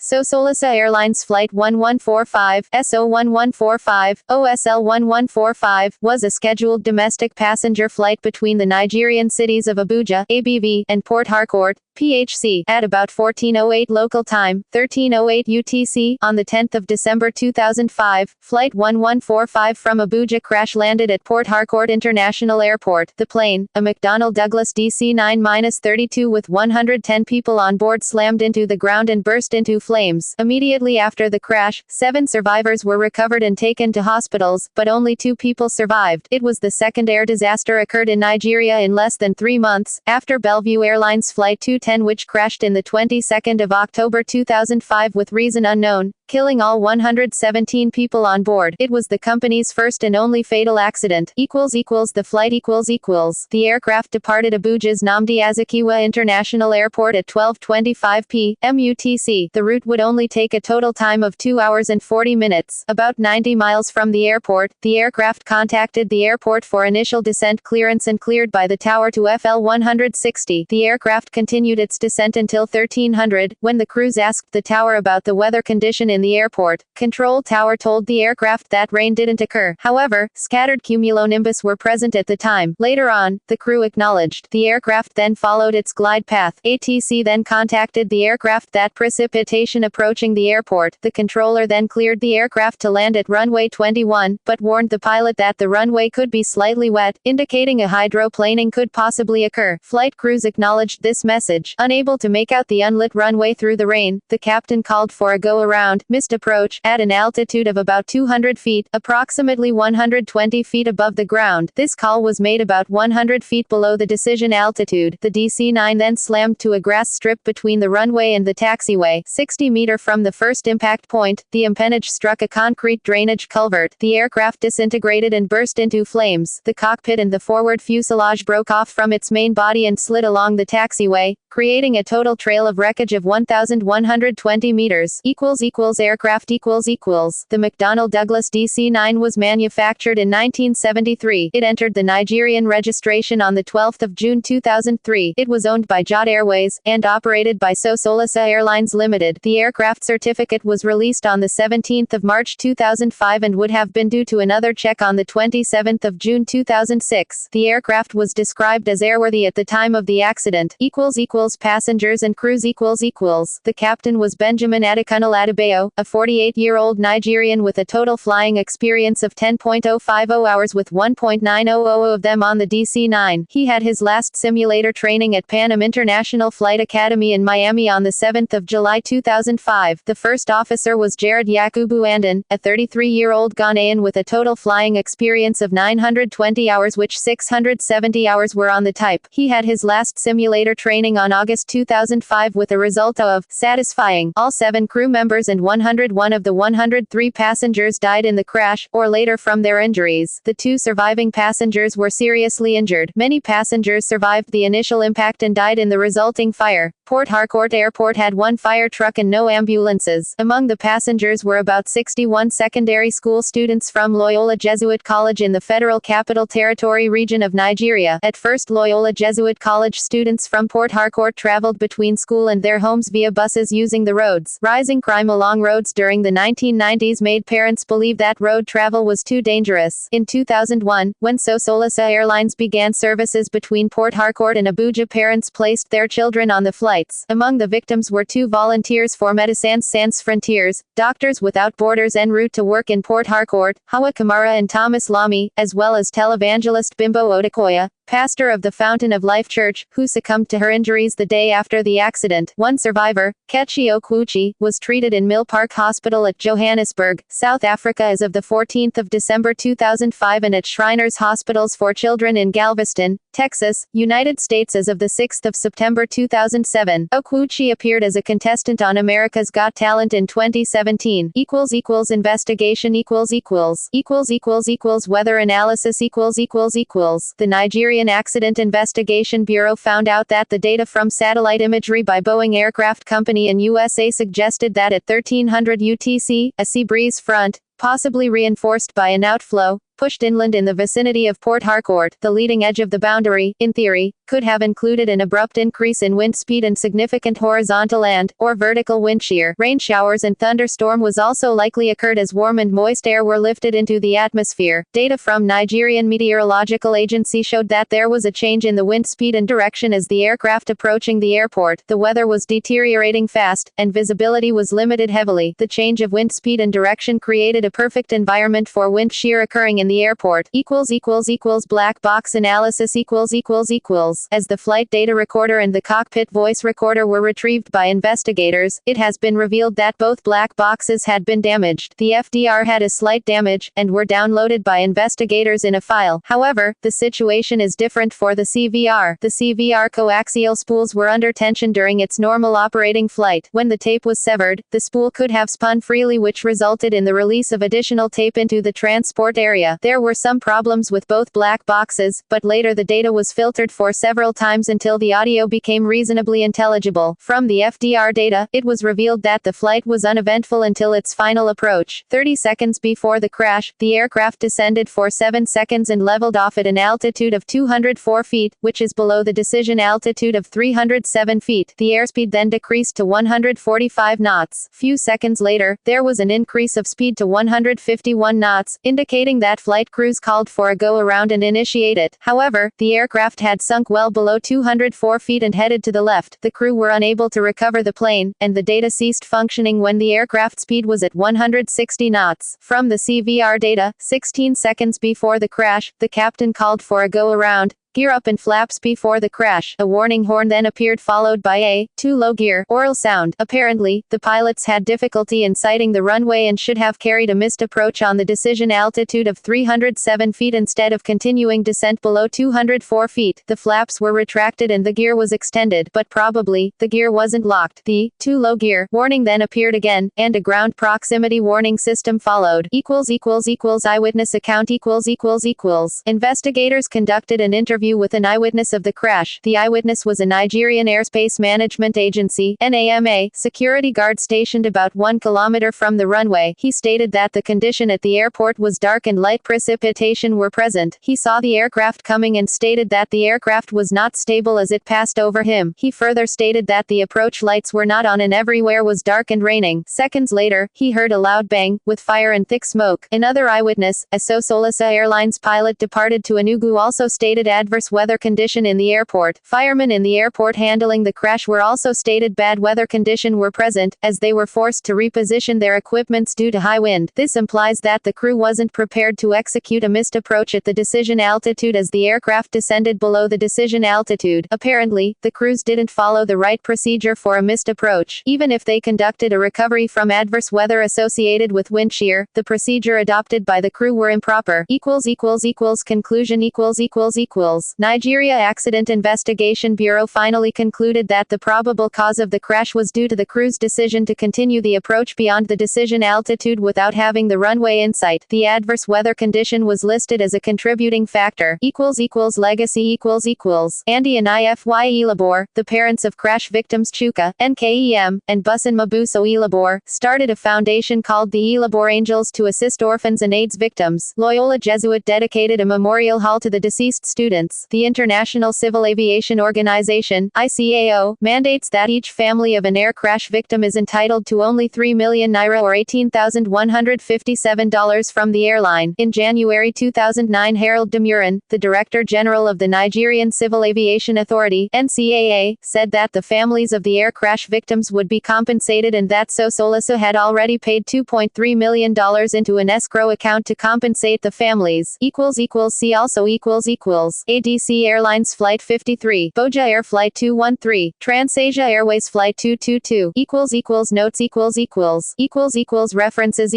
Sosoliso Airlines Flight 1145, SO1145, OSL1145, was a scheduled domestic passenger flight between the Nigerian cities of Abuja, ABV, and Port Harcourt, PHC, at about 14:08 local time, 13:08 UTC, on the 10th of December 2005. Flight 1145 from Abuja crash-landed at Port Harcourt International Airport. The plane, a McDonnell Douglas DC-9-32 with 110 people on board, slammed into the ground and burst into flames. Immediately after the crash, 7 survivors were recovered and taken to hospitals, but only 2 people survived. It was the second air disaster occurred in Nigeria in less than 3 months, after Bellevue Airlines Flight 210, which crashed in the 22nd of October 2005 with reason unknown, killing all 117 people on board. It was the company's first and only fatal accident. The flight The aircraft departed Abuja's Nnamdi Azikiwe International Airport at 12:25 p.m. UTC. The route would only take a total time of 2 hours and 40 minutes. About 90 miles from the airport, the aircraft contacted the airport for initial descent clearance and cleared by the tower to FL 160. The aircraft continued its descent until 1300, when the crews asked the tower about the weather condition in the airport. Control tower told the aircraft that rain didn't occur. However, scattered cumulonimbus were present at the time. Later on, the crew acknowledged. The aircraft then followed its glide path. ATC then contacted the aircraft that precipitation approaching the airport. The controller then cleared the aircraft to land at runway 21, but warned the pilot that the runway could be slightly wet, indicating a hydroplaning could possibly occur. Flight crews acknowledged this message. Unable to make out the unlit runway through the rain, the captain called for a go-around, missed approach, at an altitude of about 200 feet, approximately 120 feet above the ground. This call was made about 100 feet below the decision altitude. The DC-9 then slammed to a grass strip between the runway and the taxiway. 60 meters from the first impact point, the empennage struck a concrete drainage culvert. The aircraft disintegrated and burst into flames. The cockpit and the forward fuselage broke off from its main body and slid along the taxiway, creating a total trail of wreckage of 1,120 meters. Aircraft The McDonnell Douglas DC-9 was manufactured in 1973. It entered the Nigerian registration on the 12th of June 2003. It was owned by Jot Airways, and operated by Sosoliso Airlines Limited. The aircraft certificate was released on the 17th of March 2005 and would have been due to another check on the 27th of June 2006. The aircraft was described as airworthy at the time of the accident. Passengers and crews The captain was Benjamin Adekunle Adebayo, a 48-year-old Nigerian with a total flying experience of 10.050 hours, with 1.900 of them on the DC-9. He had his last simulator training at Pan Am International Flight Academy in Miami on the 7th of July 2005. The first officer was Jared Yakubu Andon, a 33-year-old Ghanaian with a total flying experience of 920 hours, which 670 hours were on the type. He had his last simulator training on August 2005 with a result of satisfying. All 7 crew members and 101 of the 103 passengers died in the crash, or later from their injuries. The 2 surviving passengers were seriously injured. Many passengers survived the initial impact and died in the resulting fire. Port Harcourt Airport had 1 fire truck and no ambulances. Among the passengers were about 61 secondary school students from Loyola Jesuit College in the Federal Capital Territory region of Nigeria. At first, Loyola Jesuit College students from Port Harcourt traveled between school and their homes via buses using the roads. Rising crime along roads during the 1990s made parents believe that road travel was too dangerous. In 2001, when Sosoliso Airlines began services between Port Harcourt and Abuja, parents placed their children on the flights. Among the victims were 2 volunteers for Médecins Sans Frontières, Doctors Without Borders en route to work in Port Harcourt, Hawa Kamara and Thomas Lamy, as well as televangelist Bimbo Odekoya, pastor of the Fountain of Life Church, who succumbed to her injuries the day after the accident. One survivor, Kechi Okwuchi, was treated in Mill Park Hospital at Johannesburg, South Africa as of the 14th of December 2005, and at Shriners Hospitals for Children in Galveston, Texas, United States as of the 6th of September 2007. Okwuchi appeared as a contestant on America's Got Talent in 2017. Investigation Weather analysis The Nigerian Accident Investigation Bureau found out that the data from satellite imagery by Boeing Aircraft Company in USA suggested that at 1300 UTC, a sea breeze front, possibly reinforced by an outflow, pushed inland in the vicinity of Port Harcourt. The leading edge of the boundary, in theory, could have included an abrupt increase in wind speed and significant horizontal and, or vertical wind shear. Rain showers and thunderstorm was also likely occurred as warm and moist air were lifted into the atmosphere. Data from Nigerian Meteorological Agency showed that there was a change in the wind speed and direction as the aircraft approaching the airport. The weather was deteriorating fast, and visibility was limited heavily. The change of wind speed and direction created a perfect environment for wind shear occurring in the airport. Black box analysis As the flight data recorder and the cockpit voice recorder were retrieved by investigators, it has been revealed that both black boxes had been damaged. The FDR had a slight damage, and were downloaded by investigators in a file. However, the situation is different for the CVR. The CVR coaxial spools were under tension during its normal operating flight. When the tape was severed, the spool could have spun freely, which resulted in the release of additional tape into the transport area. There were some problems with both black boxes, but later the data was filtered for several times until the audio became reasonably intelligible. From the FDR data, it was revealed that the flight was uneventful until its final approach. 30 seconds before the crash, the aircraft descended for 7 seconds and leveled off at an altitude of 204 feet, which is below the decision altitude of 307 feet. The airspeed then decreased to 145 knots. Few seconds later, there was an increase of speed to 151 knots, indicating that flight crews called for a go-around and initiate it. However, the aircraft had sunk well below 204 feet and headed to the left. The crew were unable to recover the plane, and the data ceased functioning when the aircraft speed was at 160 knots. From the CVR data, 16 seconds before the crash, the captain called for a go-around. Gear up and flaps before the crash. A warning horn then appeared, followed by a too low gear oral sound. Apparently, the pilots had difficulty in sighting the runway and should have carried a missed approach on the decision altitude of 307 feet instead of continuing descent below 204 feet. The flaps were retracted and the gear was extended, but probably, the gear wasn't locked. The too low gear warning then appeared again, and a ground proximity warning system followed. Eyewitness account Investigators conducted an interview with an eyewitness of the crash. The eyewitness was a Nigerian Airspace Management Agency (NAMA) security guard stationed about 1 kilometer from the runway. He stated that the condition at the airport was dark and light precipitation were present. He saw the aircraft coming and stated that the aircraft was not stable as it passed over him. He further stated that the approach lights were not on and everywhere was dark and raining. Seconds later, he heard a loud bang, with fire and thick smoke. Another eyewitness, a Sosoliso Airlines pilot departed to Enugu, also stated adverse weather condition in the airport. Firemen in the airport handling the crash were also stated bad weather condition were present, as they were forced to reposition their equipments due to high wind. This implies that the crew wasn't prepared to execute a missed approach at the decision altitude as the aircraft descended below the decision altitude. Apparently, the crews didn't follow the right procedure for a missed approach. Even if they conducted a recovery from adverse weather associated with wind shear, the procedure adopted by the crew were improper. Conclusion Nigeria Accident Investigation Bureau finally concluded that the probable cause of the crash was due to the crew's decision to continue the approach beyond the decision altitude without having the runway in sight. The adverse weather condition was listed as a contributing factor. Legacy Andy and Ify Elabor, the parents of crash victims Chuka, NKEM, and Busan Mabuso Elabor, started a foundation called the Elabor Angels to assist orphans and AIDS victims. Loyola Jesuit dedicated a memorial hall to the deceased students. The International Civil Aviation Organization, ICAO, mandates that each family of an air crash victim is entitled to only 3 million naira or $18,157 from the airline. In January 2009, Harold Demurin, the Director General of the Nigerian Civil Aviation Authority, NCAA, said that the families of the air crash victims would be compensated and that Sosoliso had already paid $2.3 million into an escrow account to compensate the families. See also ADC Airlines Flight 53, Abuja Air Flight 213, TransAsia Airways Flight 222, Notes References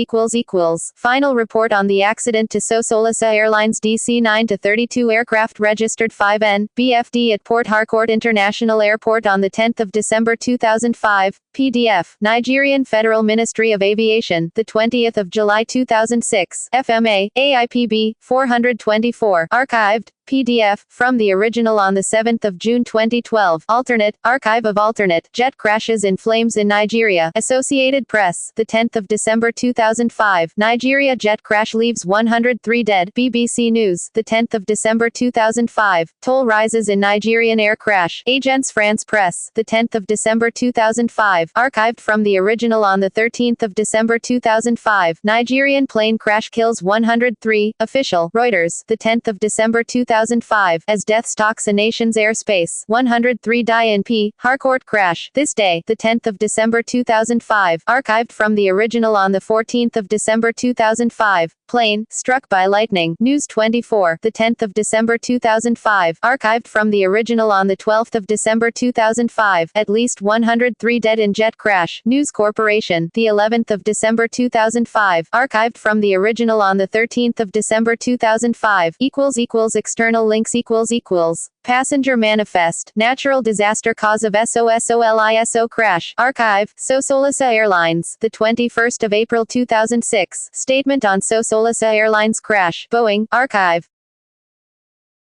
Final report on the accident to Sosoliso Airlines DC-9-32 aircraft registered 5N, BFD at Port Harcourt International Airport on the 10th of December 2005. PDF, Nigerian Federal Ministry of Aviation, the 20th of July 2006, FMA, AIPB, 424, archived. PDF, from the original on the 7th of June 2012, alternate, archive of alternate, jet crashes in flames in Nigeria, Associated Press, the 10th of December 2005, Nigeria jet crash leaves 103 dead, BBC News, the 10th of December 2005, toll rises in Nigerian air crash, Agence France Presse, the 10th of December 2005, archived from the original on the 13th of December 2005, Nigerian plane crash kills 103, official, Reuters, the 10th of December 2005, as death stalks a nation's airspace. 103 die in Harcourt crash. This day, the 10th of December 2005, archived from the original on the 14th of December 2005. Plane, struck by lightning. News 24, the 10th of December 2005, archived from the original on the 12th of December 2005. At least 103 dead in jet crash. News Corporation, the 11th of December 2005, archived from the original on the 13th of December 2005. External links Passenger manifest, natural disaster cause of Sosoliso crash, archive, Sosoliso Airlines, the 21st of April 2006, statement on Sosoliso Airlines crash, Boeing, archive.